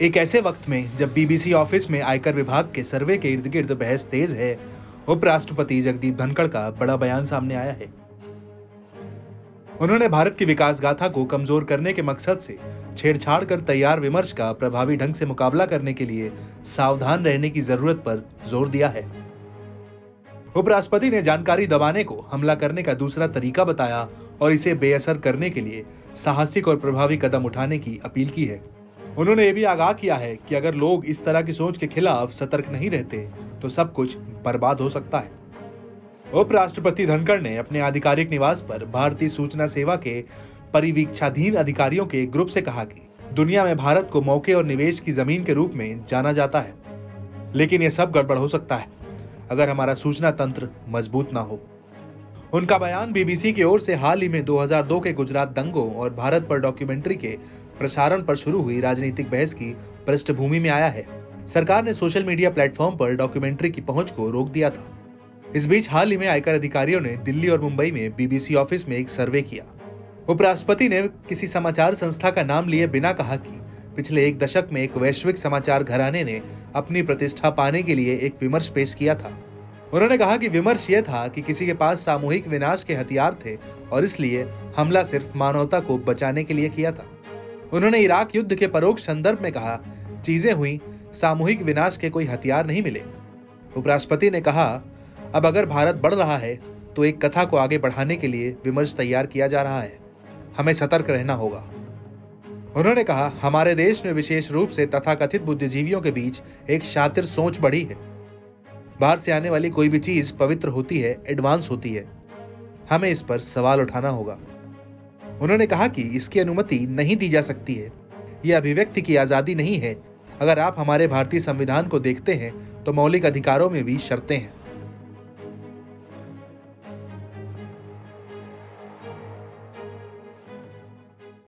एक ऐसे वक्त में जब बीबीसी ऑफिस में आयकर विभाग के सर्वे के इर्द गिर्द बहस तेज है, उपराष्ट्रपति जगदीप धनखड़ का बड़ा बयान सामने आया है। उन्होंने भारत की विकास गाथा को कमजोर करने के मकसद से छेड़छाड़ कर तैयार विमर्श का प्रभावी ढंग से मुकाबला करने के लिए सावधान रहने की जरूरत पर जोर दिया है। उपराष्ट्रपति ने जानकारी दबाने को हमला करने का दूसरा तरीका बताया और इसे बेअसर करने के लिए साहसिक और प्रभावी कदम उठाने की अपील की है। उन्होंने ये भी आगाह किया है कि अगर लोग इस तरह की सोच के खिलाफ सतर्क नहीं रहते तो सब कुछ बर्बाद हो सकता है। उपराष्ट्रपति धनखड़ ने अपने आधिकारिक निवास पर भारतीय सूचना सेवा के परिवीक्षाधीन अधिकारियों के एक ग्रुप से कहा कि दुनिया में भारत को मौके और निवेश की जमीन के रूप में जाना जाता है, लेकिन यह सब गड़बड़ हो सकता है अगर हमारा सूचना तंत्र मजबूत ना हो। उनका बयान बीबीसी की ओर से हाल ही में 2002 के गुजरात दंगों और भारत पर डॉक्यूमेंट्री के प्रसारण पर शुरू हुई राजनीतिक बहस की पृष्ठभूमि में आया है। सरकार ने सोशल मीडिया प्लेटफॉर्म पर डॉक्यूमेंट्री की पहुंच को रोक दिया था। इस बीच हाल ही में आयकर अधिकारियों ने दिल्ली और मुंबई में बीबीसी ऑफिस में एक सर्वे किया। उपराष्ट्रपति ने किसी समाचार संस्था का नाम लिए बिना कहा कि पिछले एक दशक में एक वैश्विक समाचार घराने ने अपनी प्रतिष्ठा पाने के लिए एक विमर्श पेश किया था। उन्होंने कहा कि विमर्श यह था कि किसी के पास सामूहिक विनाश के हथियार थे और इसलिए हमला सिर्फ मानवता को बचाने के लिए किया था। उन्होंने इराक युद्ध के परोक्ष संदर्भ में कहा, चीजें हुई, सामूहिक विनाश के कोई हथियार नहीं मिले। उपराष्ट्रपति ने कहा, अब अगर भारत बढ़ रहा है तो एक कथा को आगे बढ़ाने के लिए विमर्श तैयार किया जा रहा है। हमें सतर्क रहना होगा। उन्होंने कहा, हमारे देश में विशेष रूप से तथाकथित बुद्धिजीवियों के बीच एक शातिर सोच बढ़ी है। बाहर से आने वाली कोई भी चीज पवित्र होती है, एडवांस होती है। हमें इस पर सवाल उठाना होगा। उन्होंने कहा कि इसकी अनुमति नहीं दी जा सकती है। यह अभिव्यक्ति की आजादी नहीं है। अगर आप हमारे भारतीय संविधान को देखते हैं तो मौलिक अधिकारों में भी शर्तें हैं।